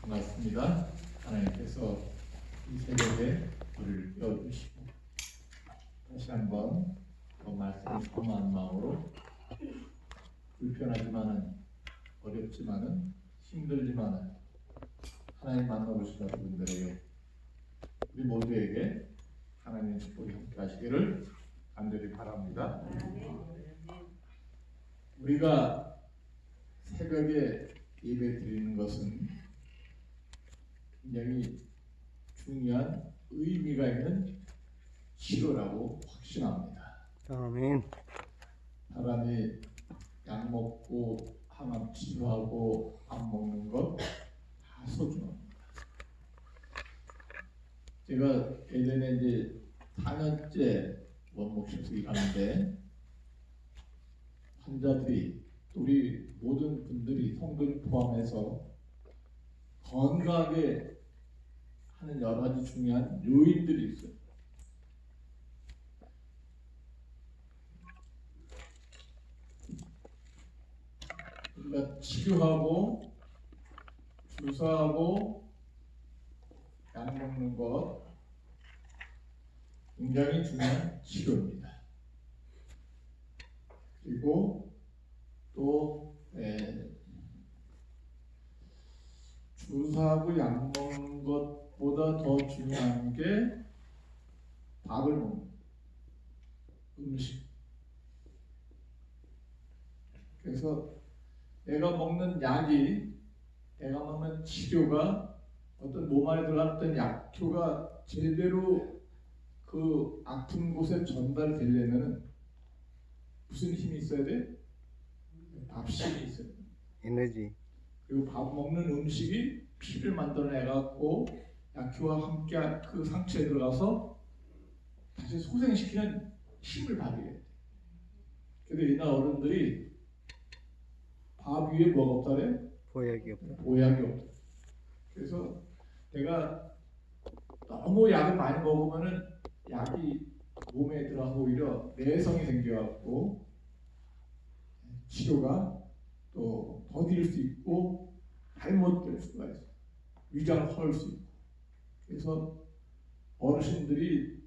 반갑습니다. 하나님께서 이 새벽에 우리를 깨워주시고 다시 한번 그 말씀을 사모한 마음으로 불편하지만은 어렵지만은 힘들지만은 하나님 만나보시는 분들에게 우리 모두에게 하나님의 축복이 함께 하시기를 간절히 바랍니다. 우리가 새벽에 예배 드리는 것은 굉장히 중요한 의미가 있는 치료라고 확신합니다. 아멘. 사람이 약 먹고 항암 치료하고 안 먹는 것 다 소중합니다. 제가 예전에 이제 4년째 원목실에서 일하는데 환자들이 우리 모든 분들이 성도를 포함해서 건강하게 하는 여러 가지 중요한 요인들이 있어요. 우리가 치료하고 주사하고 약 먹는 것 굉장히 중요한 치료입니다. 그리고 또 주사하고 약 먹는 것보다 더 중요한 게 밥을 먹는 음식. 그래서 내가 먹는 약이, 내가 먹는 치료가 어떤 몸 안에 들어갔던 약효가 제대로 그 아픈 곳에 전달되려면 무슨 힘이 있어야 돼? 밥심이 있어야 돼. 에너지. 그리고 밥 먹는 음식이 피를 만들어내갖고 약효와 함께 그 상처에 들어가서 다시 소생시키는 힘을 발휘해야 돼. 그래서 옛날 어른들이 밥 위에 뭐가 없다래? 보약이 없다. 보약이 없다. 그래서 내가 너무 약을 많이 먹으면은 약이 몸에 들어가서 오히려 내성이 생겨갖고 치료가 또 더딜 수 있고 잘못될 수가 있어요. 위장을 헐 수 있고. 그래서 어르신들이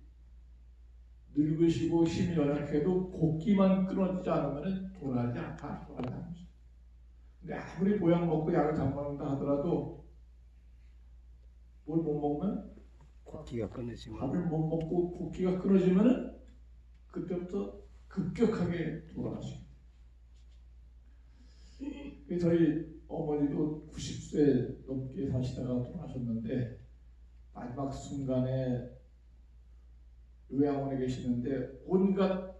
늙으시고 힘이 연약해도 곡기만 끊어지지 않으면 돌아가지 않다. 돌아가지 않죠. 근데 아무리 보약 먹고 약을 잘 먹는다 하더라도 뭘 못 먹으면 곡기가 끊어지면 밥을 못 먹고 곡기가 끊어지면은 그때부터 급격하게 돌아가시고. 저희 어머니도 90세 넘게 사시다가 돌아가셨는데 마지막 순간에 요양원에 계시는데 온갖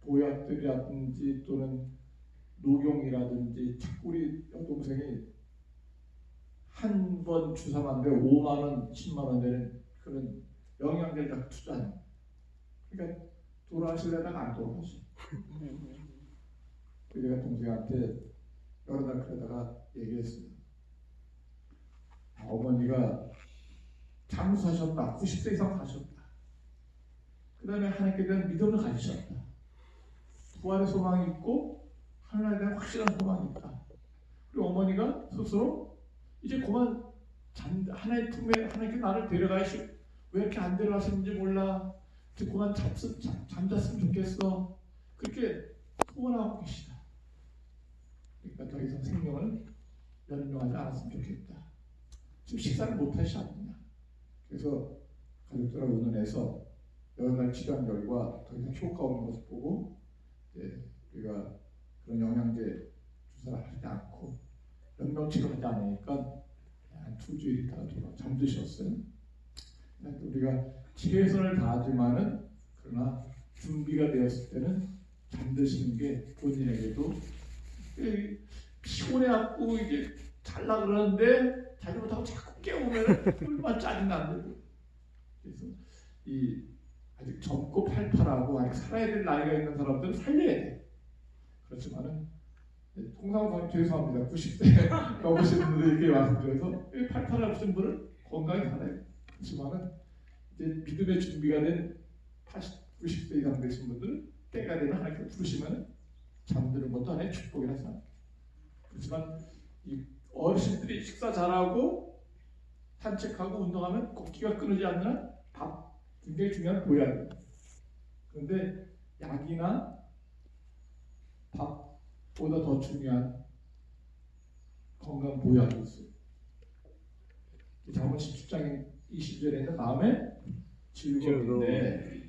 보약들이라든지 또는 녹용이라든지 자꾸리 여동생이 한 번 주사 맞는데 5만 원, 10만 원 되는 그런 영양제를 다 투자해요. 그러니까 돌아가시려다가 안 돌아가셔. 내가 동생한테 여러 달 그러다가 얘기했어요. 어머니가 장수하셨다. 90세 이상 사셨다. 그 다음에 하나님께 대한 믿음을 가지셨다. 부활의 소망이 있고 하나님에 대한 확실한 소망이 있다. 그리고 어머니가 스스로 이제 그만 하나의 품에 하나님께 나를 데려가시고 왜 이렇게 안 데려가시는지 몰라. 이제 그만 잠잤으면 좋겠어. 그렇게 소원하고 계시다. 그러니까 더 이상 생명을 연명하지 않았으면 좋겠다. 지금 식사를 못 하시느냐. 그래서 가족들하고 의논해서 여러 날 치료한 결과 더 이상 효과 없는 것을 보고 우리가 그런 영양제 주사를 하지 않고 연명 치료하지 않으니까 한 2주일 있다가 잠드셨어요. 우리가 최선을 다하지만은 그러나 준비가 되었을 때는 잠드시는 게 본인에게도 피곤해갖고 이제 잘라 그러는데 자지 못하고 자꾸 깨우면은 얼마나 짜증나는데. 그래서 이 아직 젊고 팔팔하고 아직 살아야 될 나이가 있는 사람들은 살려야 돼. 그렇지만은 통상 죄송합니다. 90세 넘으신 분들에게 말씀드려서 팔팔하신 분은 건강히 살아야 돼. 그렇지만은 이제 믿음의 준비가 된 80, 90세 이상 되신 분들은 때가 되면 하나님께 부르시면 잠드는 것도 하나의 축복이라 생각합니다. 그렇지만 이 어르신들이 식사 잘하고 산책하고 운동하면 걷기가 끊어지지 않는 밥 굉장히 중요한 보약이에요. 그런데 약이나 밥보다 더 중요한 건강 보약이 있어요. 잠언 17장 20절에는 마음의 즐거움인데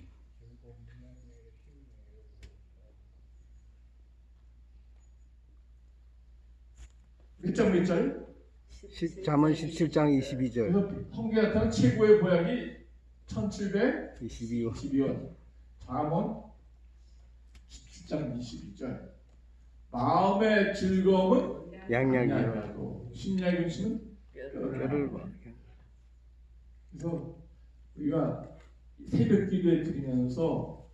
몇 절? 잠언 17장 22절. 그래서 성경에 나타난 최고의 보약이 1722원. 22원. 잠언 17장 22절. 마음의 즐거움은 양약이요. 양약이라고 심리학의 음식은 뼈를 봐. 그래서 우리가 새벽 기도에 드리면서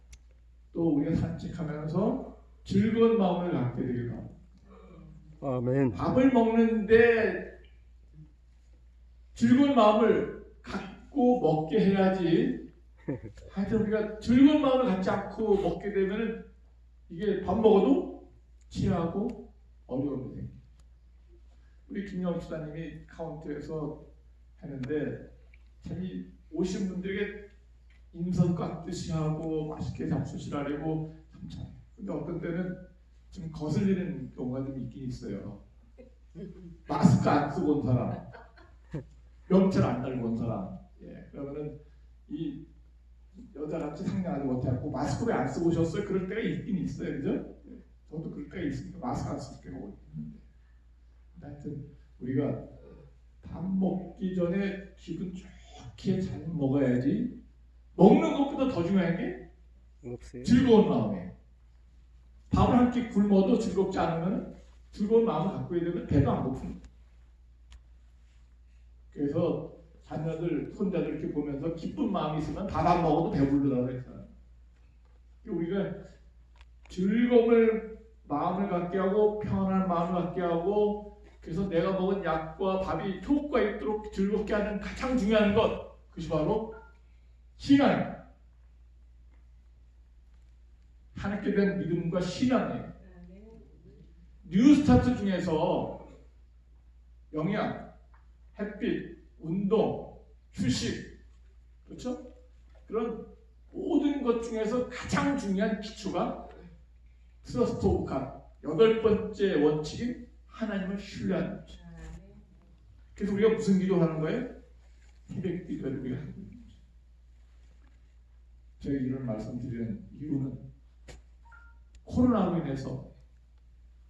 또 우리가 산책하면서 즐거운 마음을 갖게 되길 바랍니다. 아멘. 밥을 먹는데 즐거운 마음을 갖고 먹게 해야지. 하여튼 우리가 즐거운 마음을 갖지 않고 먹게 되면 이게 밥 먹어도 취하고 어려움이 생깁니다. 우리 김영 수사님이 카운터에서 하는데 참 오신 분들에게 인선 깎듯이 하고 맛있게 잡수시라고 참 잘해요. 근데 어떤 때는 좀 거슬리는 경우가 좀 있긴 있어요. 마스크 안 쓰고 온 사람, 명찰 안 달고 온 사람, 그러면은 이 여자같이 상냥하지 못하고 마스크 왜 안 쓰고 오셨어요? 그럴 때가 있긴 있어요, 그죠? 저도 그럴 때가 있으니까 마스크 안 쓸 때가 있는데, 하여튼 우리가 밥 먹기 전에 기분 좋게 잘 먹어야지. 먹는 것보다 더 중요한 게 없어요. 즐거운 마음이에요. 밥을 한 끼 굶어도 즐겁지 않으면 즐거운 마음을 갖고 있게 되면 배도 안 고픕니다. 그래서 자녀들, 손자들 이렇게 보면서 기쁜 마음이 있으면 밥 안 먹어도 배부르더라고요. 그래서 우리가 즐거움을 마음을 갖게 하고 평안한 마음을 갖게 하고 그래서 내가 먹은 약과 밥이 효과 있도록 즐겁게 하는 가장 중요한 것 그것이 바로 신앙입니다. 하나님께 대한 믿음과 신앙이에요. 뉴스타트 중에서 영양, 햇빛, 운동, 휴식, 그렇죠? 그런 모든 것 중에서 가장 중요한 기초가 트러스트 오브 갓, 8번째 원칙인 하나님을 신뢰하는 거죠. 그래서 우리가 무슨 기도하는 거예요? 새벽 기도를 우리가 하는 거죠. 제가 이런 말씀드리는 이유는 코로나로 인해서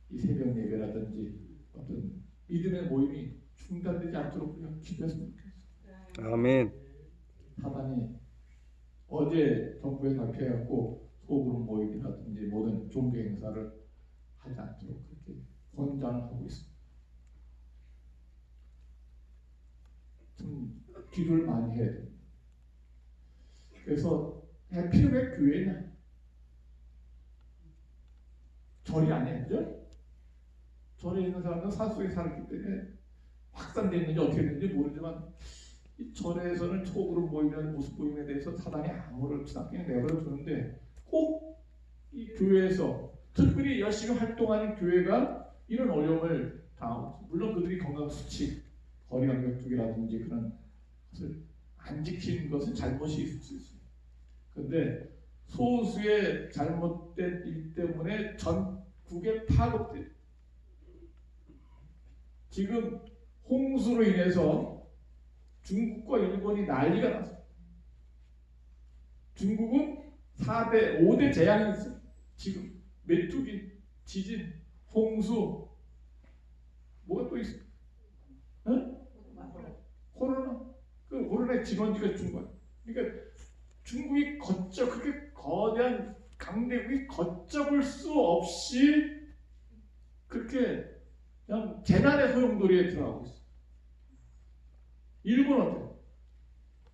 이 새벽 예배라든지 어떤 믿음의 모임이 중단되지 않도록 우리가 기도했으면 좋겠어요. 아멘. 사단이 어제 정부에 발표해갖고 소그룹 모임이라든지 모든 종교 행사를 하지 않도록 그렇게 권장을 하고 있습니다. 좀 기도를 많이 해야 됩니다. 그래서 필요가 교회냐? 절이 아니에요, 그죠? 절에 있는 사람은 산속에 살았기 때문에 확산되어 있는지 어떻게 되는지 모르지만 이 절에서는 소그룹 모임이라는 모습 모임에 대해서 사단이 아무렇지 않게 내버려 두는데 꼭 이 교회에서 특별히 열심히 활동하는 교회가 이런 어려움을 당하고 물론 그들이 건강수칙, 거리간격주기라든지 그런 것을 안 지키는 것은 잘못이 있을 수 있어요. 그런데 소수의 잘못된 일 때문에 전국에 파급돼요. 지금 홍수로 인해서 중국과 일본이 난리가 났어요. 중국은 4대, 5대 재앙이 있어요. 지금 메뚜기, 지진, 홍수, 뭐가 또 있어요? 코로나. 그 코로나의 진원지가 중국. 그러니까 중국이 그렇게 거대한 강대국이 걷잡을 수 없이 그렇게 그냥 재난의 소용돌이에 들어가고 있어요. 일본 어때요?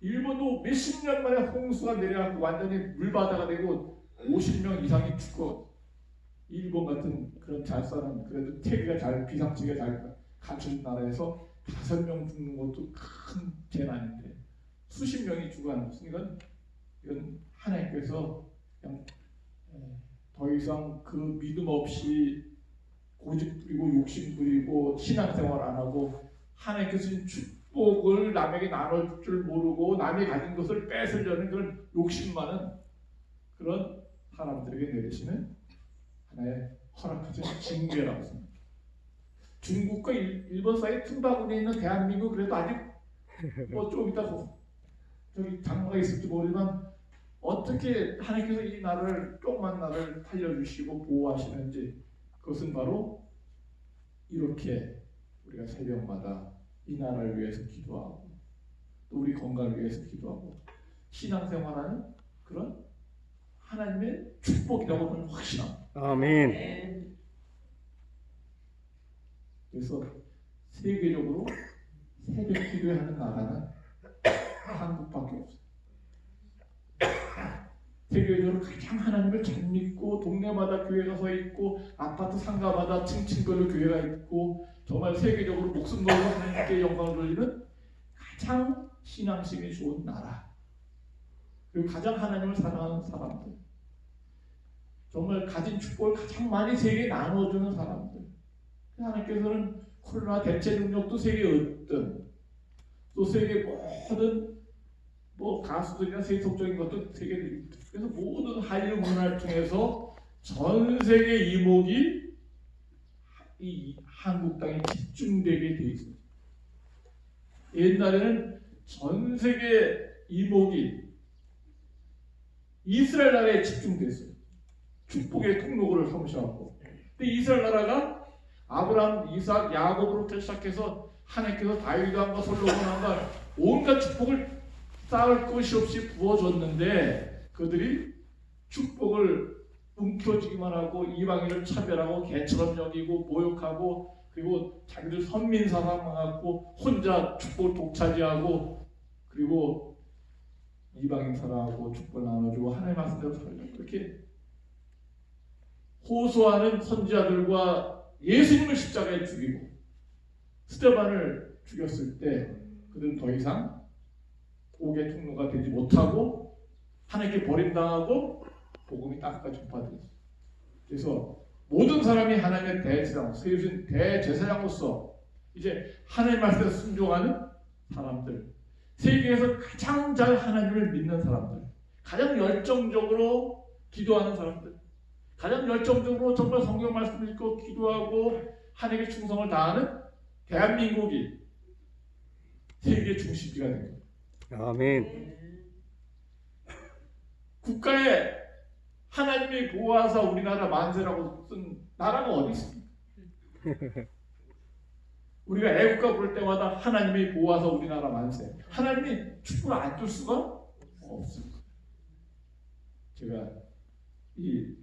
일본도 몇십 년 만에 홍수가 내려가고 완전히 물바다가 되고 50명 이상이 죽고 일본 같은 그런 잘 사는 그래도 태기가 잘 비상치가 잘 갖춘 나라에서 5명 죽는 것도 큰 재난인데 수십 명이 죽어가는 것은 이건 하나님께서 그냥 더 이상 그 믿음 없이 고집 부리고 욕심 부리고 신앙생활 안 하고 하나님께서 축복을 남에게 나눠줄 줄 모르고 남이 가진 것을 뺏으려는 그런 욕심 많은 그런 사람들에게 내리시는 하나의 허락하신 징계라고 생각합니다. 중국과 일본 사이 틈바구니에 있는 대한민국 그래도 아직 뭐 좀 이따 저기 장마가 있을지 모르지만 어떻게 하나님께서 이 나라를 조그만 나라를 살려주시고 보호하시는지 그것은 바로 이렇게 우리가 새벽마다 이 나라를 위해서 기도하고 또 우리 건강을 위해서 기도하고 신앙생활하는 그런 하나님의 축복이라고 저는 확신합니다. 아멘. 그래서 세계적으로 새벽 기도하는 나라는 한국밖에 없어요. 세계적으로 가장 하나님을 잘 믿고 동네마다 교회가 서 있고 아파트 상가마다 층층별로 교회가 있고 정말 세계적으로 목숨 걸고 하나님께 영광을 돌리는 가장 신앙심이 좋은 나라, 그리고 가장 하나님을 사랑하는 사람들, 정말 가진 축복을 가장 많이 세계에 나눠주는 사람들. 하나님께서는 코로나 대체 능력도 세계에 얻든 또 세계 모든 뭐 가수들이나 세속적인 것도 세계에 얻든, 그래서 모든 한류 문화를 통해서 전 세계 이목이 이 한국 땅에 집중되게 돼 있어요. 옛날에는 전 세계 이목이 이스라엘 나라에 집중됐어요. 축복의 통로를 삼으셔갖고. 근데 이스라엘 나라가 아브라함, 이삭, 야곱으로부터 시작해서 하나님께서 다윗 왕과 솔로몬 왕과 온갖 축복을 쌓을 것이 없이 부어줬는데 그들이 축복을 움켜쥐기만 하고 이방인을 차별하고 개처럼 여기고 모욕하고 그리고 자기들 선민 사람하고 혼자 축복을 독차지하고 그리고 이방인 사람하고 축복을 나눠주고 하나님 말씀대로 살려고 그렇게 호소하는 선지자들과 예수님을 십자가에 죽이고 스데반을 죽였을 때 그들은 더 이상 복의 통로가 되지 못하고 하나님께 버림당하고 복음이 땅까지 전파되었어요. 그래서 모든 사람이 하나님의 대제사장, 세우신 대제사장으로서 이제 하나님 말씀에 순종하는 사람들, 세계에서 가장 잘 하나님을 믿는 사람들, 가장 열정적으로 기도하는 사람들, 가장 열정적으로 정말 성경 말씀을 읽고 기도하고 하나님께 충성을 다하는 대한민국이 세계 중심지가 된 겁니다. 아멘. 국가에 하나님이 보호하사 우리나라 만세라고 쓴 나라가 어디 있습니까? 우리가 애국가 부를 때마다 하나님이 보호하사 우리나라 만세. 하나님이 축복을 안 줄 수가 없습니다. 제가 이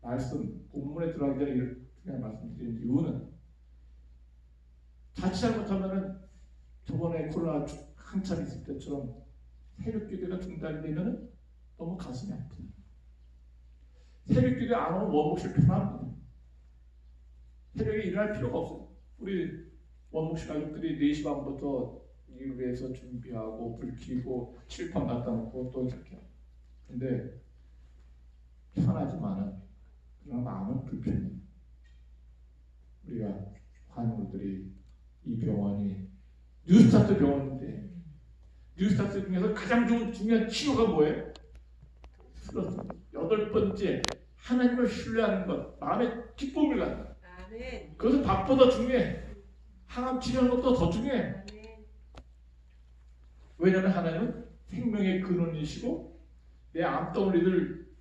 말씀 본문에 들어가기 전에 이렇게 말씀드리는 이유는 자칫 잘못하면은 저번에 코로나 한참 있을 때처럼 새벽 기도가 중단되면은 너무 가슴이 아프다. 새벽 기도에 안 오면 원목실 편합니다. 새벽에 일어날 필요가 없어요. 우리 원목실 가족들이 4시 반부터 일을 위해서 준비하고 불 켜고 칠판 갖다 놓고 또 이렇게 하고. 근데 편하지만은 그러나 마음은 불편해요. 우리가 환우들이 이 병원이 뉴스타트 병원인데 뉴스타트 중에서 가장 중요한 치료가 뭐예요? 스트레스. 8번째, 하나님을 신뢰하는 것, 마음의 기쁨을 갖는. 그것은 밥보다 중요해. 항암 치료하는 것도 더 중요해. 왜냐하면 하나님은 생명의 근원이시고 내 암덩어리를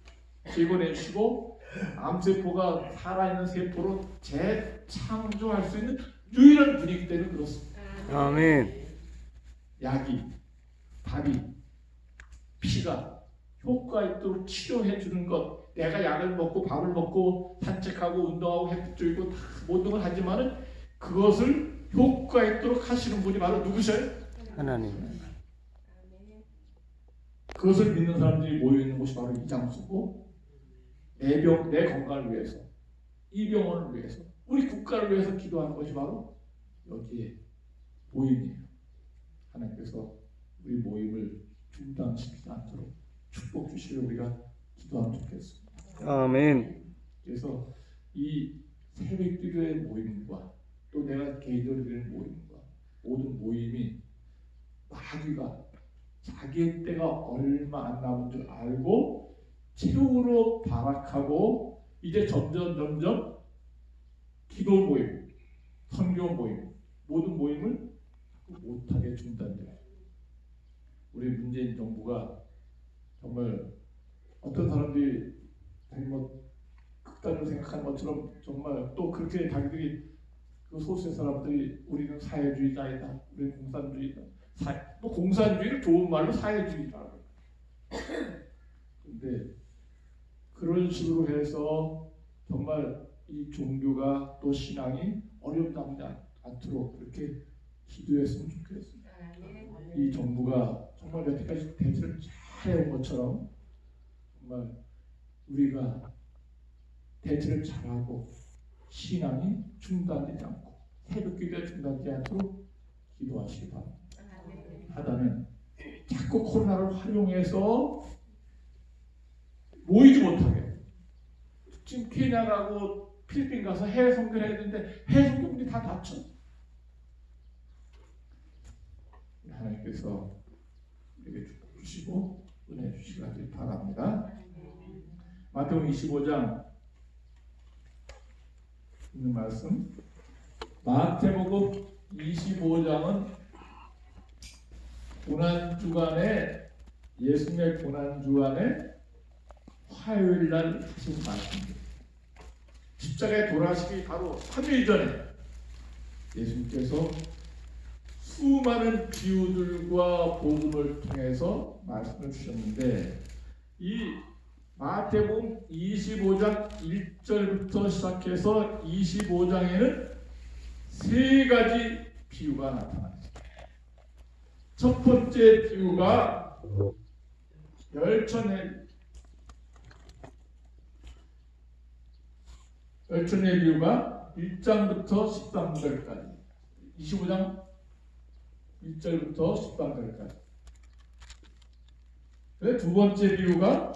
제거해 주시고 암세포가 살아있는 세포로 재창조할 수 있는 유일한 분이기 때문에 그렇습니다. 아멘. 약이, 밥이, 피가 효과 있도록 치료해 주는 것, 내가 약을 먹고 밥을 먹고 산책하고 운동하고 햇빛 쬐고 모든 걸 하지만은 그것을 효과 있도록 하시는 분이 바로 누구셔요? 하나님. 그것을 믿는 사람들이 모여 있는 곳이 바로 이 장소고 내 건강을 위해서, 이 병원을 위해서, 우리 국가를 위해서 기도하는 것이 바로 여기에 모임이에요. 하나님께서 우리 모임을 중단시키지 않도록 축복 주시려 우리가 기도하면 좋겠습니다. 아멘. 그래서 이 새벽 기도의 모임과 또 내가 개인적으로 드리는 모임과 모든 모임이 마귀가 자기의 때가 얼마 안 남은 줄 알고 최후로 발악하고 이제 점점 기도 모임, 선교 모임, 모든 모임을 못하게 중단돼요. 우리 문재인 정부가 정말 어떤 사람들이 뭐 극단으로 생각하는 것처럼 정말 또 그렇게 자기들이 그 소수의 사람들이 우리는 사회주의자이다, 우리는 공산주의다. 뭐 공산주의를 좋은 말로 사회주의다. 근데 그런 식으로 해서 정말 이 종교가 또 신앙이 어려움당하지 않도록 그렇게 기도했으면 좋겠습니다. 이 정부가 정말 여태까지 대처를 잘 해온 것처럼 정말 우리가 대처를 잘하고 신앙이 중단되지 않고 새벽기도가 중단되지 않도록 기도하시기 바랍니다. 하다는 자꾸 코로나를 활용해서 모이지 못하게 지금 케냐 가고 필리핀 가서 해외 선교를 해야 되는데 해외 선교분이 다 닫혀. 하나님께서 이렇게 주시고 은혜 주시기 바랍니다. 마태복음 25장 있는 말씀. 마태복음 25장은 고난주간에 예수님의 고난주간에 화요일날 하신 말씀입니다. 십자가에 돌아가시기 바로 3일 전에 예수님께서 수많은 비유들과 복음을 통해서 말씀을 주셨는데 이 마태복음 25장 1절부터 시작해서 25장에는 세 가지 비유가 나타납니다. 첫 번째 비유가 열천의 비유가 1장부터 13절까지 25장 1절부터 13절까지. 두 번째 비유가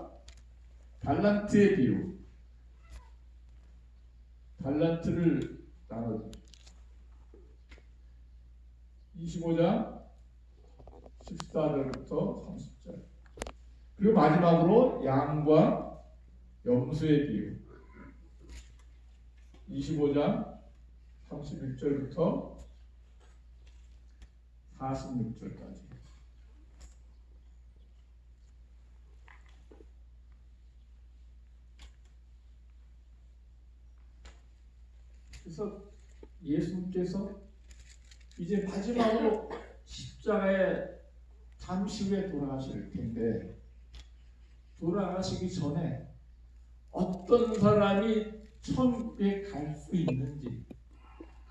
달란트의 비유. 달란트를 나눠줍니다. 25장 14절부터 30절. 그리고 마지막으로 양과 염소의 비유. 25장 31절부터 46절까지. 그래서 예수님께서 이제 마지막으로 십자가에 잠시 후에 돌아가실 텐데 돌아가시기 전에 어떤 사람이 천국에 갈 수 있는지,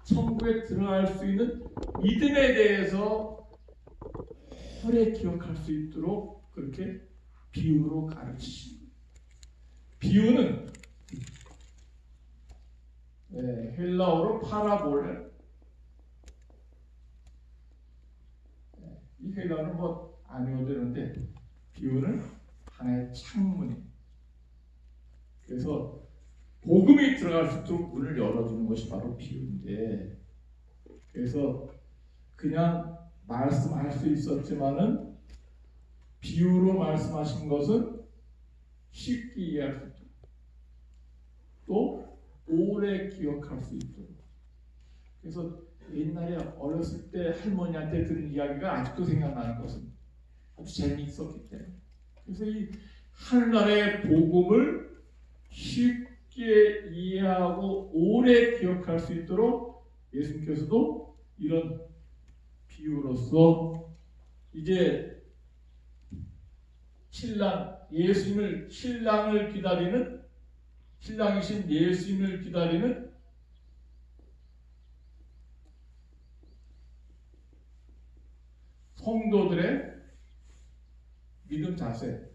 천국에 들어갈 수 있는 믿음에 대해서 오래 기억할 수 있도록 그렇게 비유로 가르치십니다. 비유는 헬라어로 파라볼레. 이 헬라어는 뭐 안 외워되는데 비유는 하나의 창문이. 그래서 복음이 들어갈 수 있도록 문을 열어주는 것이 바로 비유인데, 그래서 그냥 말씀할 수 있었지만은 비유로 말씀하신 것은 쉽게 이해할 수 있도록 또 오래 기억할 수 있도록. 그래서 옛날에 어렸을 때 할머니한테 들은 이야기가 아직도 생각나는 것은 아주 재미있었기 때문에. 그래서 이 하늘나라의 복음을 쉽게 이해하고 오래 기억할 수 있도록 예수님께서도 이런 비유로서 이제 신랑을 기다리는 신랑이신 예수님을 기다리는 성도들의 믿음 자세,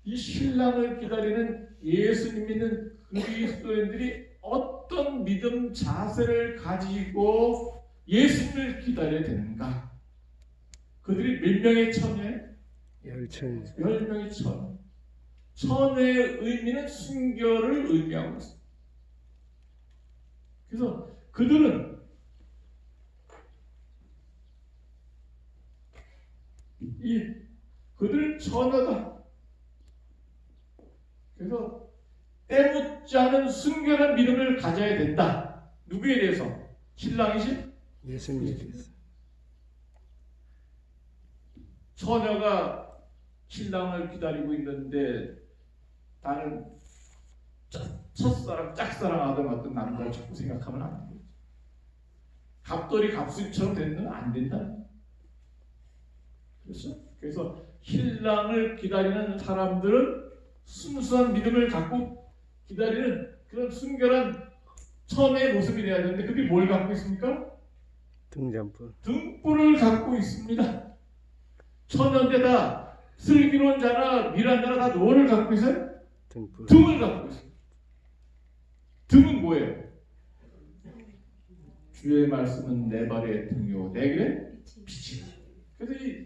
이 신랑을 기다리는 예수님 믿는 그리스도인들이 어떤 믿음 자세를 가지고 예수님을 기다려야 되는가? 그들이 몇 명의 처녀? 10명의 처녀. 처녀의 의미는 순교를 의미하고 있습니다. 그래서 그들은 그들은 처녀다. 그래서 때묻지 않은 순결한 믿음을 가져야 된다. 누구에 대해서? 신랑이신 예수님에 대해서. 처녀가 신랑을 기다리고 있는데 나는 첫사랑, 짝사랑하던 어떤 남자를 자꾸 생각하면 안 돼. 갑돌이 갑수처럼 되는 건 안 된다. 그렇죠? 그래서 신랑을 기다리는 사람들은 순수한 믿음을 갖고 기다리는 그런 순결한 처녀의 모습이 돼야 되는데 그게 뭘 갖고 있습니까? 등잔불. 등불을 갖고 있습니다. 처녀인데다 슬기로운 자나 미란 자나 다 뭐를 갖고 있어요? 등불. 등을 갖고 있어요. 등은 뭐예요? 주의 말씀은 내 발의 등이요 내 길의 빛이다. 그래서 이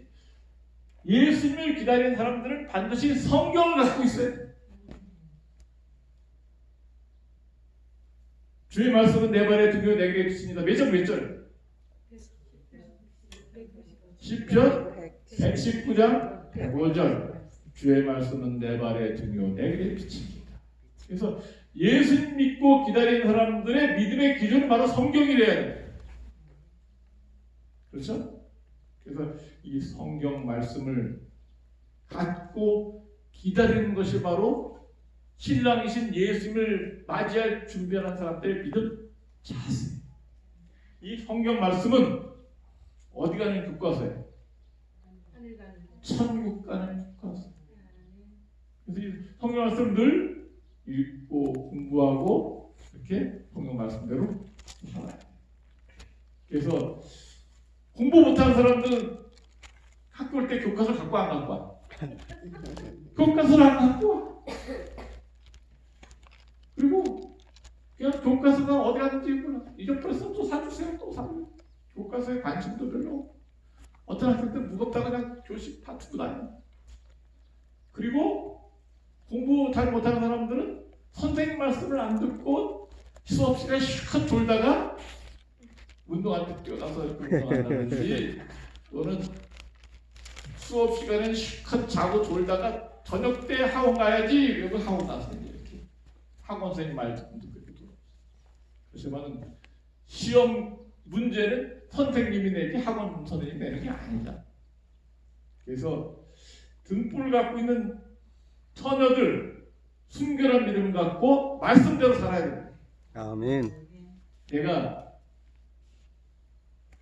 예수님을 기다리는 사람들은 반드시 성경을 갖고 있어야 돼. 주의 말씀은 내 발의 등이요 내 길의 빛입니다. 몇 절 몇 절? 시편 119장 105절. 주의 말씀은 내 발의 등이요 내 길의 빛입니다. 그래서 예수님 믿고 기다리는 사람들의 믿음의 기준은 바로 성경이래야 돼. 그렇죠? 그래서 이 성경 말씀을 갖고 기다리는 것이 바로 신랑이신 예수님을 맞이할 준비하는 사람들의 믿음 자세. 이 성경 말씀은 어디 가는 교과서예요? 천국 가는 교과서. 그래서 이 성경 말씀 늘 읽고 공부하고 이렇게 성경 말씀대로 살아요. 그래서 공부 못하는 사람들은 학교 올 때 교과서를 갖고 안 갖고 와. 교과서를 안 갖고 와. 그리고 그냥 교과서가 어디 갔는지 몰라. 잊어버렸으면 또 사주세요. 또 사요. 교과서에 관심도 별로 없고. 어떤 학생들은 무겁다고 그냥 교실 다 두고 다녀. 그리고 공부 잘 못하는 사람들은 선생님 말씀을 안 듣고 수업 시간에 실컷 졸다가 운동할 때 뛰어나서 운동한다든지 또는 수업 시간에 실컷 자고 졸다가 저녁 때 학원 가야지 그리고 학원 가서 이렇게 학원 선생님 말 듣고 그래도 그렇지만 시험 문제는 선생님이 내지 학원 선생님이 내는 게 아니다. 그래서 등불을 갖고 있는 처녀들 순결한 믿음을 갖고 말씀대로 살아야 됩니다. 아멘. 내가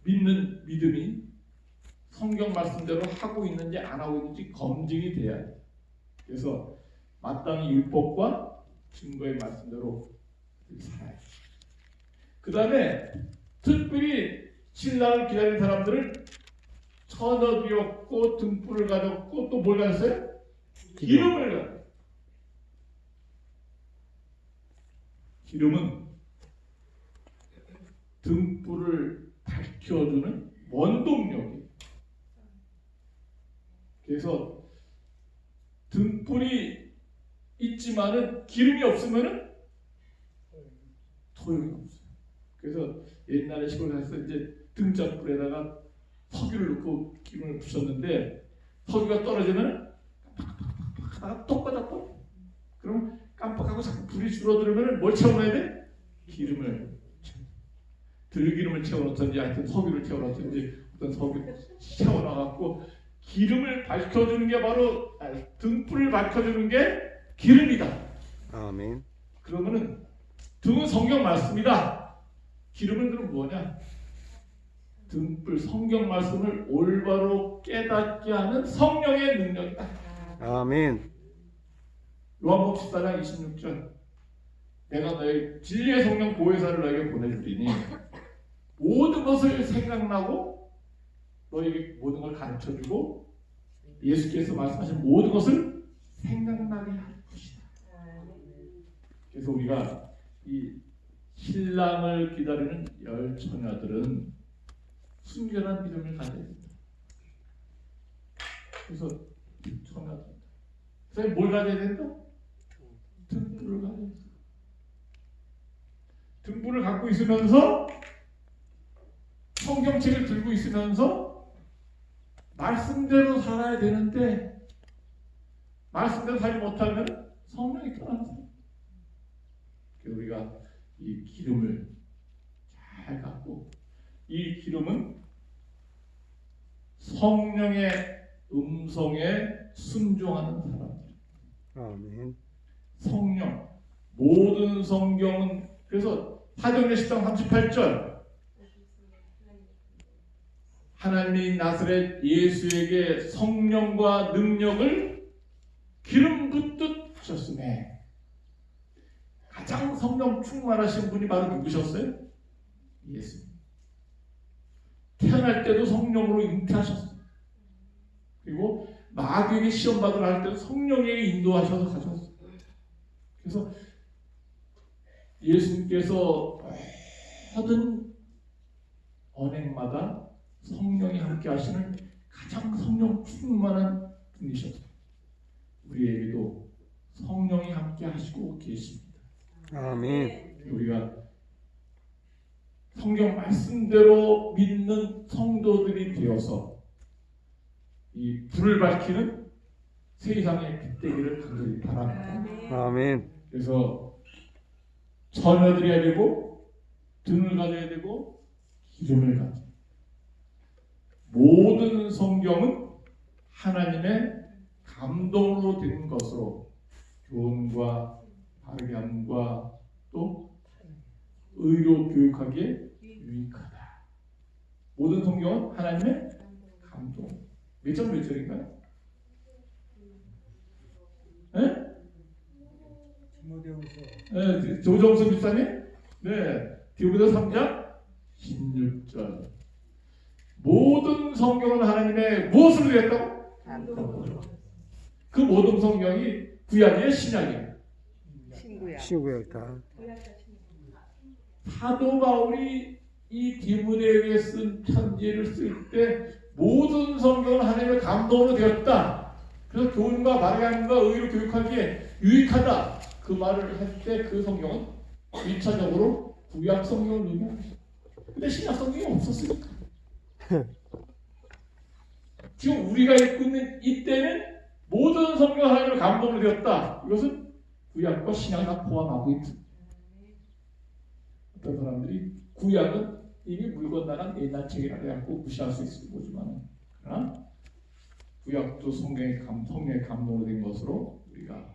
믿는 믿음이 성경 말씀대로 하고 있는지 안 하고 있는지 검증이 돼야 돼. 그래서 마땅히 율법과 증거의 말씀대로 살아야 돼. 그 다음에 특별히 신랑을 기다리는 사람들은 처녀들이었고 등불을 가졌고 또 뭘 가졌어요? 기름을 가졌어요. 기름은 등불을 밝혀주는 원동력이에요. 그래서 등불이 있지만은 기름이 없으면은 소용이 없어요. 그래서 옛날에 시골 가서 이제 등잔불에다가 석유를 넣고 기름을 부셨는데 석유가 떨어지면 하다가 똑 꺼졌고 그럼 깜빡하고 자꾸 불이 줄어들면 뭘 채워놔야 돼? 기름을 들기름을 채워놓든지 하여튼 석유를 채워놓든지 어떤 석유 채워놔갖고 기름을 밝혀주는 게 바로 등불을 밝혀주는 게 기름이다. 아멘. 그러면은 등은 성경 말씀이다. 기름은 그럼 뭐냐? 등불 성경 말씀을 올바로 깨닫게 하는 성령의 능력이다. 아멘. 요한복음 14장 26절 내가 너의 진리의 성령 보혜사를 너에게 보내주리니 모든 것을 생각나고 너에게 모든 걸 가르쳐주고 예수께서 말씀하신 모든 것을 생각나게 할 것이다. 그래서 우리가 이 신랑을 기다리는 열처녀들은 순결한 믿음을 가져야 된다. 그래서 처녀들 그래서 뭘 가져야 된다? 등불을 가져야 된다. 등불을 갖고 있으면서 성경책을 들고 있으면서 말씀대로 살아야 되는데 말씀대로 살지 못하면 성령이 떠나는 사람. 그래서 우리가 이 기름을 잘 갖고 이 기름은 성령의 음성에 순종하는 사람. 아멘. 성령 모든 성경은 그래서 사도행전 10장 38절 하나님이 나사렛 예수에게 성령과 능력을 기름 붓듯 하셨으며 가장 성령 충만하신 분이 바로 누구셨어요? 예수님. 태어날 때도 성령으로 잉태하셨어요. 그리고 마귀에게 시험 받으러 할 때도 성령에게 인도하셔서 가셨어요. 그래서 예수님께서 모든 언행마다 성령이 함께 하시는 가장 성령 충만한 분이셨어요. 우리에게도 성령이 함께 하시고 계십니다. 아멘. 우리가 성경 말씀대로 믿는 성도들이 되어서 이 불을 밝히는 세상의 빛되기를 간절히 바랍니다. 아멘. 그래서 처녀드려야 되고 등을 가져야 되고 기름을 가져야 돼요. 모든 성경은 하나님의 감동으로 된 것으로 교훈과 바르게 함과 또 의로 교육하기에 유익하다. 모든 성경은 하나님의 감동. 몇 장 몇 절인가요? 네? 네, 조정수 집사님? 네, 디모데후서 3장 16절. 모든 성경은 하나님의 무엇을 위했다고? 그 모든 성경이 구약이에요, 신약이에요? 신구약이다. 사도 바울이 이 디모데에게 쓴 편지를 쓸 때 모든 성경은 하나님의 감동으로 되었다. 그래서 교훈과 바르게 의로 교육하기에 유익하다. 그 말을 할 때 그 성경은 1차적으로 구약 성경을 의미합니다. 근데 신약 성경이 없었으니까. 지금 우리가 읽고 있는 이때는 모든 성경 하나님의 감동으로 되었다. 이것은 구약과 신약을 다 포함하고 있습니다. 어떤 사람들이 구약은 이미 물 건너간 옛날 책이라 해갖고 무시할 수 있을 거지만, 그러나 구약도 성령의 감동으로 된 것으로 우리가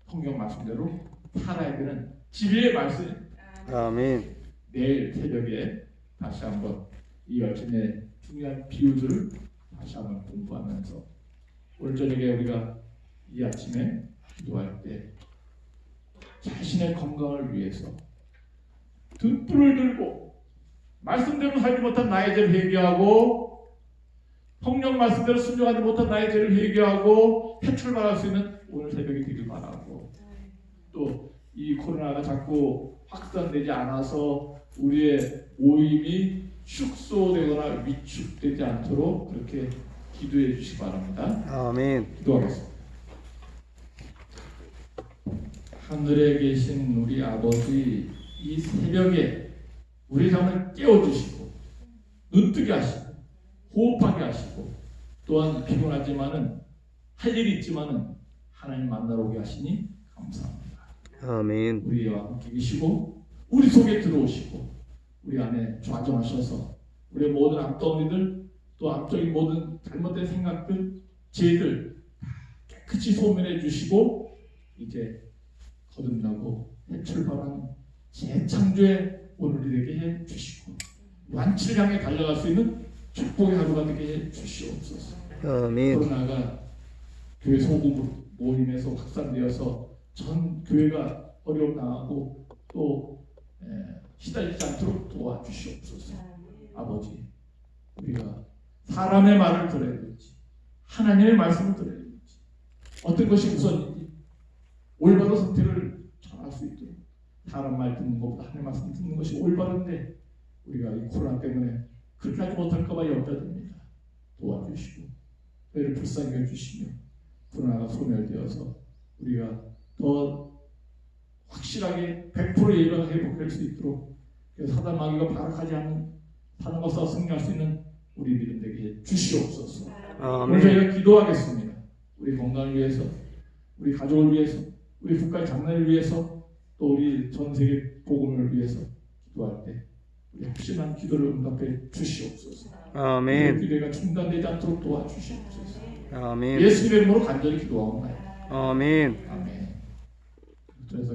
성경 말씀대로 살아야 되는 진리의 말씀. 아멘. 내일 새벽에 다시 한번 이 여전의 중요한 비유들을 다시 한번 공부하면서 오늘 저녁에 우리가 이 아침에 기도할 때 자신의 건강을 위해서 등불을 들고 말씀대로 살지 못한 나의 죄를 회개하고 성령 말씀대로 순종하지 못한 나의 죄를 회개하고 회출받을 수 있는 오늘 새벽이 되길 바라고, 또 이 코로나가 자꾸 확산되지 않아서 우리의 모임이 축소되거나 위축되지 않도록 그렇게 기도해 주시기 바랍니다. 아멘. 기도하겠습니다. 하늘에 계신 우리 아버지, 이 새벽에 우리 잠을 깨워주시고 눈뜨게 하시고 호흡하게 하시고 또한 피곤하지만은 할 일이 있지만은 하나님 만나러 오게 하시니 감사합니다. 아멘. 우리와 함께 계시고 우리 속에 들어오시고 우리 안에 좌정하셔서 우리의 모든 악덩이들 또 앞적인 모든 잘못된 생각들 죄들 깨끗이 소멸해 주시고 이제 거듭나고 출발하는 재창조의 오늘이 되게 해 주시고 완치를 향해 달려갈 수 있는 축복의 하루가 되게 해 주시옵소서. 아멘. 코로나가 교회 소규모 모임에서 확산되어서 전 교회가 어려움 당하고 또 시달리지 않도록 도와주시옵소서. 아버지, 우리가 사람의 말을 들어야 될지 하나님의 말씀을 들어야 될지 어떤 것이 우선인지 올바른 선택을 잘할 수 있도록 사람 말 듣는 것보다 하나님 말씀 듣는 것이 올바른데 우리가 이 코로나 때문에 그렇게 하지 못할까 봐 염려됩니다. 도와주시고 저희를 불쌍히 해주시며 코로나가 소멸되어서 우리가 더 확실하게 100% 예배가 회복될 수 있도록 사단 마귀가 발악하지 않는 사는 것과 승리할 수 있는 우리 믿음 되게 주시옵소서. 오늘 아멘. 저희가 기도하겠습니다. 우리 건강을 위해서, 우리 가족을 위해서, 우리 국가의 장래를 위해서, 또 우리 전 세계 복음을 위해서 기도할 때 우리 확실한 기도를 응답해 주시옵소서. 아멘. 우리 기도가 중단되지 않도록 도와주시옵소서. 아멘. 예수님의 이름으로 간절히 기도하옵나이다. 아멘. 아멘. 그래서